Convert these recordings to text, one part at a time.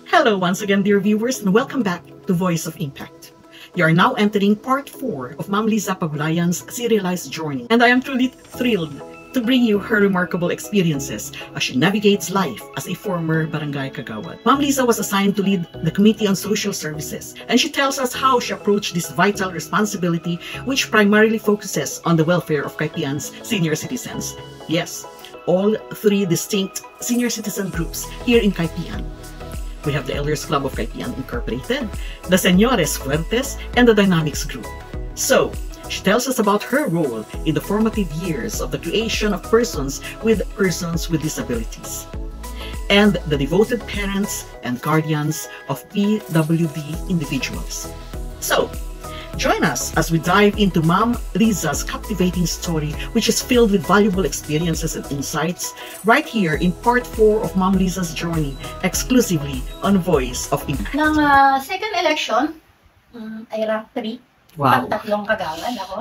Hello once again, dear viewers, and welcome back to Voice of Impact. You are now entering part 4 of Ma'am Liza Pagulayan's serialized journey, and I am truly thrilled to bring you her remarkable experiences as she navigates life as a former barangay kagawad. Ma'am Liza was assigned to lead the Committee on Social Services, and she tells us how she approached this vital responsibility, which primarily focuses on the welfare of Caypian's senior citizens. Yes, all 3 distinct senior citizen groups here in Caypian. We have the Elders Club of Caypian Incorporated, the Señores Fuertes, and the Dynamics Group. So, she tells us about her role in the formative years of the creation of persons with disabilities, and the devoted parents and guardians of PWD individuals. So, join us as we dive into Ma'am Liza's captivating story, which is filled with valuable experiences and insights, right here in part 4 of Ma'am Liza's journey, exclusively on Voice of Impact. Nang second election, ay rank 3. Wow. Tatlong kagawad ako,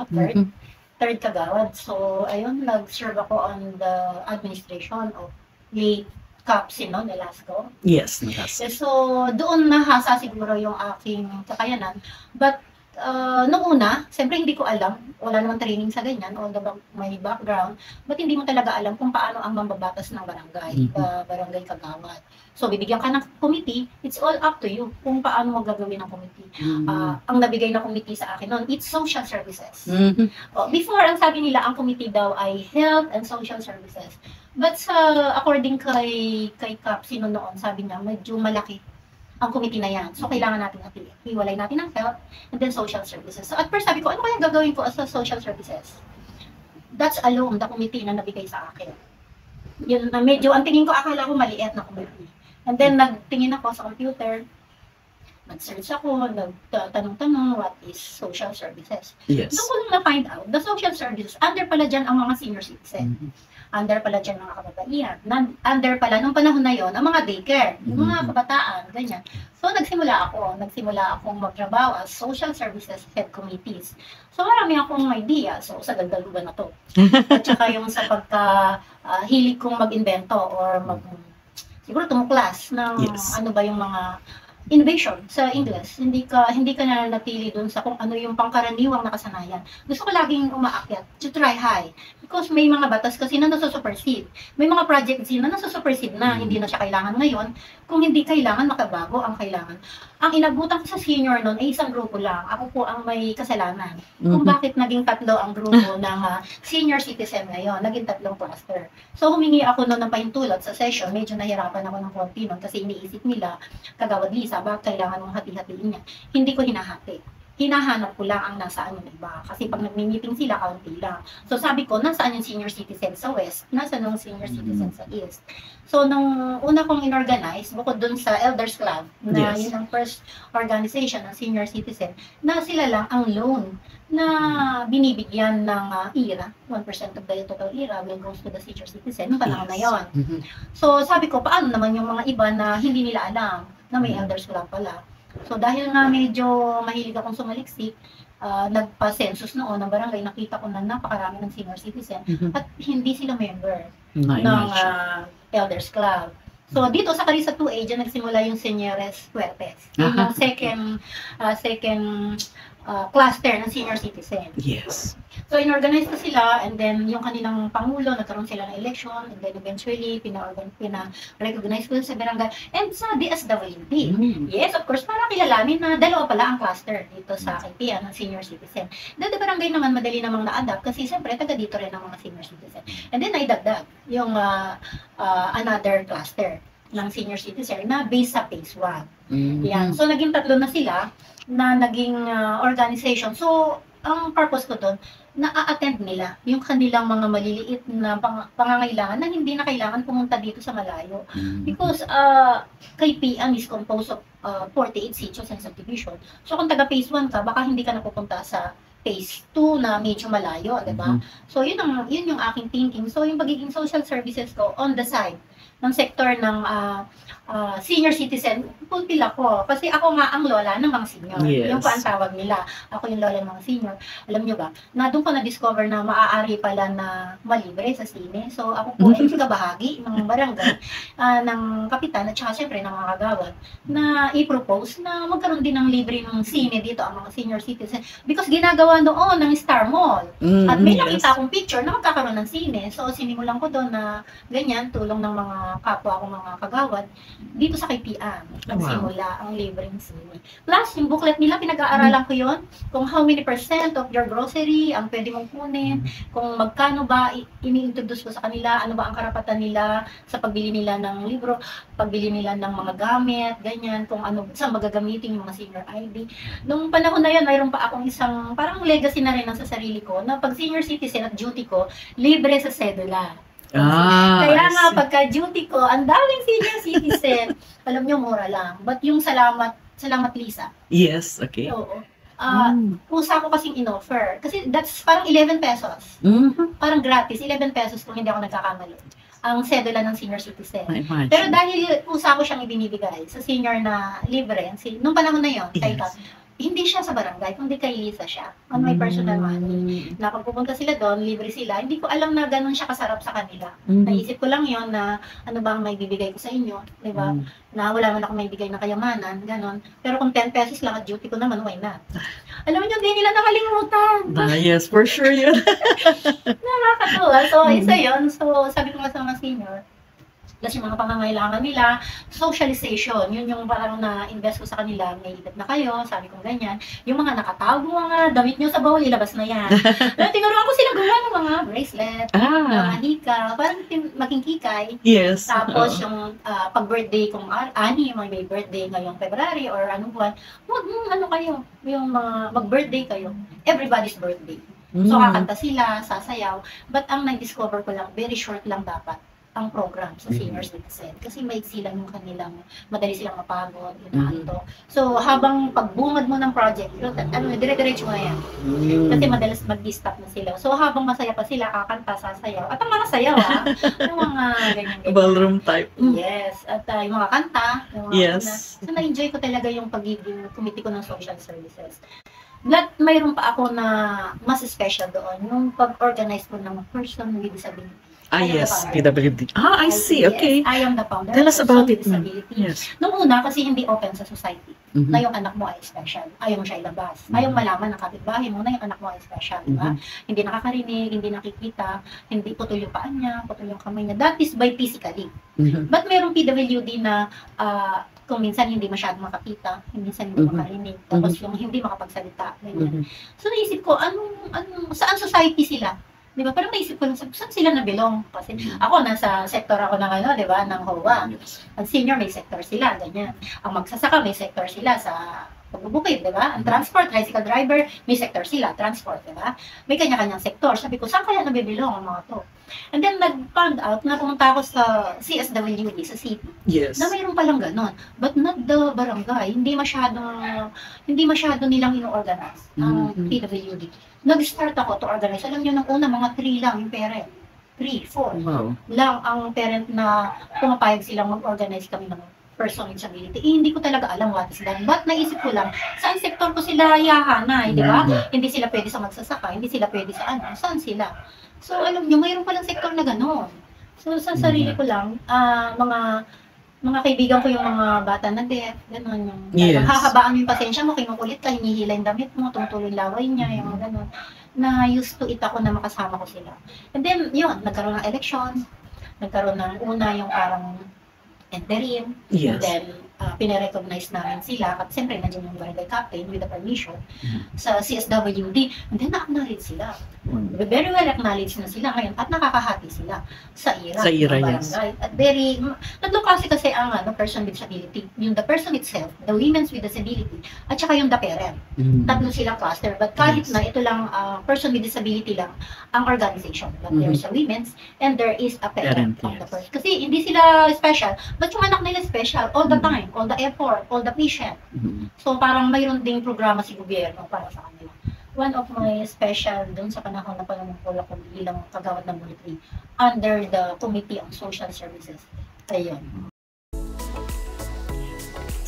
third kagawad. So, ayun, nag-serve ako on the administration of late Cap Sino Velasco. Yes, Velasco. So, doon nahasa siguro yung aking kakayanan. But, noong una, siyempre hindi ko alam, wala namang training sa ganyan, although may background, but hindi mo talaga alam kung paano ang mambabatas ng barangay, barangay kagawad. So, bibigyan ka ng committee, it's all up to you kung paano mo gagawin ng committee. Ang nabigay na committee sa akin noon, it's social services. Before, ang sabi nila, ang committee daw ay health and social services. But according kay Cap Sino noon, sabi niya, medyo malaki ang committee na yan. So, kailangan natin hiwalay natin ang health and then social services. So, at first, sabi ko, ano kaya gagawin ko as a social services? That's alone, the committee na nabigay sa akin. Yun, medyo, ang tingin ko, akala ko maliit na committee. And then, nagtingin ako sa computer, nag-search ako, nagtanong-tanong, what is social services? Yes. So, kung na-find out, the social services, under pala dyan ang mga senior citizen. Under pala dyan mga kababaihan. Under pala, nung panahon na yon ang mga daycare, yung mga kabataan, ganyan. So, nagsimula akong magtrabaho as social services head committees. So, marami akong idea. So, sa dagdag ba na to? At saka yung sa hilig kong mag-invento or siguro tumuklas ng ano ba yung mga innovation sa English. Hindi ka nananatili dun sa kung ano yung pangkaraniwang nakasanayan. Gusto ko laging umaakyat, to try high. Because may mga batas kasi na nasa-supersede. May mga projects na nasa-supersede na, hindi na siya kailangan ngayon. Kung hindi kailangan, makabago ang kailangan. Ang inabutan ko sa senior noon ay isang grupo lang. Ako po ang may kasalanan. Kung bakit naging 3 ang grupo ng senior citizen ngayon, naging 3 cluster. So humingi ako noon ng pahintulot sa session. Medyo nahirapan ako ng konti noon kasi iniisip nila, kagawad Lisa, bakit kailangan mong hati-hatiin niya? Hindi ko hinahati. Hinahanap ko lang ang nasaan yung iba. Kasi pag nag-meeting sila, kaunti lang. So sabi ko, nasaan yung senior citizen sa west? Nasaan yung senior citizen sa east? So nung una kong inorganize, bukod dun sa Elders Club, na yun ang first organization ng senior citizen, na sila lang ang loan na binibigyan ng IRA. 1% of the total IRA will goes to the senior citizen nung panahon na yun. So sabi ko, paano naman yung mga iba na hindi nila alam na may Elders Club pala? So dahil nga medyo mahilig akong sumaliksik, nagpa-census noon ng barangay, nakita ko na napakarami ng senior citizen at hindi sila member ng Elders Club. So dito sa Carissa 2A, dyan nagsimula yung Señores Fuertes. Yung second cluster ng senior citizen. Yes. So, inorganize na sila, and then yung kanilang pangulo, nagkaroon sila ng election, and then eventually, pina-recognize ko sa barangay, and sa DSWD. Yes, of course, para kilalanin na dalawa pala ang cluster dito sa Caypian ng senior citizen. Then, the barangay naman, madali namang na-adapt, kasi siyempre, taga dito rin ang mga senior citizen. And then, naidagdag yung another cluster ng senior citizen na based sa phase 1. Yan. So, naging 3 na sila na naging organization. So, ang purpose ko doon, na-attend nila yung kanilang mga maliliit na pangangailangan na hindi na kailangan pumunta dito sa malayo. Because Caypian is composed of 48 sitios and subdivision. So kung taga phase 1 ka, baka hindi ka napupunta sa phase 2 na medyo malayo, di ba? So yun yung aking thinking. So yung pagiging social services ko on the side ng sektor ng senior citizen, fulfill ako. Kasi ako nga ang lola ng mga senior. Yes. Yung po ang tawag nila. Ako yung lola ng mga senior. Alam nyo ba, na doon ko na-discover na maaari pala na malibre sa sine. So ako po ay kabahagi ng barangay, ng kapitan at saka syempre ng mga kagawad na i-propose na magkaroon din ng libre ng sine dito ang mga senior citizen. Because ginagawa noon ng Star Mall. At may nakita akong picture na magkakaroon ng sine. So sinimulan ko doon na ganyan, tulong ng mga kapwa ko mga kagawad dito sa KPM, nagsimula ang libreng sine. Plus, yung booklet nila, pinag-aaralan ko yon kung how many % of your grocery ang pwede mong kunin, kung magkano ba ini-introduce ko sa kanila, ano ba ang karapatan nila sa pagbili nila ng libro, pagbili nila ng mga gamit, ganyan, kung ano, saan magagamitin yung mga senior ID. Nung panahon na yun, mayroon pa akong isang, parang legacy na rin sa sarili ko, na pag senior citizen at duty ko, libre sa sedula. Kaya nga, pagka-duty ko, ang daming senior citizen, alam nyo, mura lang. But yung salamat Lisa. Yes, okay. Oo. Pusa ko kasing in-offer. Kasi that's parang 11 pesos. Parang gratis, 11 pesos kung hindi ako nagkakamali. Ang sedula ng senior citizen. Pero dahil pusa ko siyang ibinibigay sa senior na libre, nung panahon na yun, hindi siya sa barangay, kundi kay Lisa siya. On my personal money. Na pag pupunta sila doon, libre sila. Hindi ko alam na ganun siya kasarap sa kanila. Naisip ko lang yon na ano bang may bibigay ko sa inyo. Diba? Na wala man ako may bigay na kayamanan. Ganon. Pero kung 10 pesos lang at duty ko naman, why not? Alam niyo, hindi nila nakalimutan. Yes, for sure yun. Nakakatuwa. So, isa yun. So, sabi ko nga sa mga senior, plus yung mga pangangailangan nila, socialization, yun yung parang na-invest ko sa kanila, may edad na kayo, sabi ko ganyan, yung mga nakatago mga damit nyo sa bawal, ilabas na yan. Tinuruan ko sila gawa ng mga bracelet, mga hika, parang maging kikay. Yes. Tapos yung pag-birthday kung ani, yung may birthday ngayong February or anong buwan, ano kayo, yung mga mag-birthday kayo, everybody's birthday. So kakanta sila, sasayaw, but ang nag-discover ko lang, very short lang dapat ang program sa senior citizen. Kasi maiksi lang yung kanilang, madali silang mapagod, inaanto. So, habang pagbungad mo ng project, dire-diretso na yan. Kasi madalas mag-stop na sila. So, habang masaya pa sila, kakanta, sasayaw. At ang mga sayaw, yung mga ganyan-ganyan. Ballroom type. Yes. At yung mga kanta, yung mga so, na-enjoy ko talaga yung pagiging committee ko ng social services. Mayroon pa ako na mas special doon, yung pag-organize ko ng person with disability. Yes, PWD. I see, okay. I am the founder. Tell us about it. Yes. Nung una, kasi hindi open sa society, na yung anak mo ay special. Ayaw mo siya ilabas. Ayaw malaman ng kapitbahay mo na yung anak mo ay special. Diba? Hindi nakakarinig, hindi nakikita, hindi putol yung paan niya, putol yung kamay niya. That is by physically. But merong PWD na kung minsan hindi masyadong makakita, minsan hindi makarinig, tapos yung hindi makapagsalita. So naisip ko, saan society sila? Di ba? Parang naisip ko lang, saan sila na-belong? Kasi ako, nasa sektor ako ng di ba, ng HOA. Ang senior, may sector sila, ganyan. Ang magsasaka, may sector sila sa pagbubukid, di ba? Ang transport, tricycle driver, may sector sila, transport, di ba? May kanya-kanyang sektor. Sabi ko, saan kaya nabibilong ang mga to? And then, nag-found out na pumunta ako sa CSWD, sa city. Yes. Na mayroon palang ganon. But not the barangay. Hindi masyado nilang ino-organize ang PWD. Nag-start ako to organize. Alam niyo, nung una, mga 3 lang yung parent. 3, 4 lang ang parent na pumapayag silang mag-organize kami ng person with disability. Hindi ko talaga alam what is that. But naisip ko lang, saan sektor ko sila yahanay, di ba? Hindi sila pwede sa magsasaka, hindi sila pwede sa saan sila? So, alam niyo, mayroon palang sektor na gano'n. So, sa sarili ko lang, mga kaibigan ko yung mga bata na deaf, gano'n, yung hahabaan yung pasensya mo, kinukulit ka, hinihila yung damit mo, tumutuloy yung laway niya, yung mga gano'n, na used to it ako na makasama ko sila. And then, yun, nagkaroon ng election, nagkaroon ng una yung parang interim, and then, pinarecognize namin sila, at siyempre, nandiyan yung barangay captain with the permission sa CSWD, and then na-acknowledge sila. Very well acknowledged na sila ngayon at nakakahati sila sa IRA. Sa IRA, yes. At very, tatlo kasi ang person with disability, yung the person itself, the women's with disability, at saka yung the parent. Tatlo silang cluster, but kahit na ito lang, person with disability lang, ang organization. But there's a women's, and there is a parent of the person. Kasi hindi sila special, but yung anak nila special, all the time, all the effort, all the patient. So parang mayroon ding programa si gobyerno para sa kanila. One of my special dun sa panahon na panunungkol ako bilang kagawad ng military under the Committee on Social Services Ayun.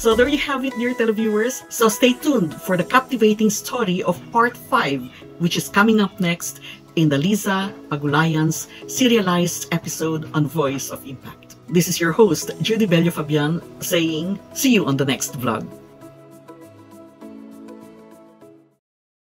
So there you have it, dear televiewers. So stay tuned for the captivating story of part 5, which is coming up next in the Liza Pagulayan's serialized episode on Voice of Impact. This is your host, Judy Bello Fabian, saying, see you on the next vlog.